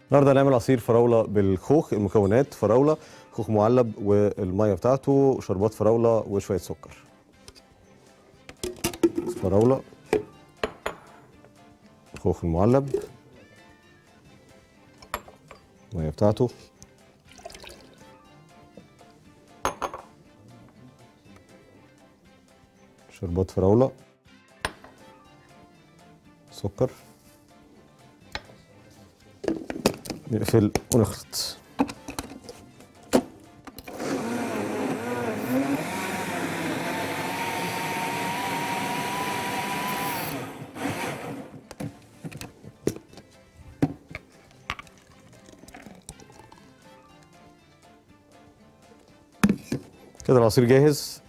النهارده هنعمل عصير فراوله بالخوخ. المكونات: فراوله، خوخ معلب والميه بتاعته، شربات فراوله وشويه سكر. فراوله، خوخ المعلب، الميه بتاعته، شربات فراوله، سكر، نقفل ونخلط. كده العصير جاهز.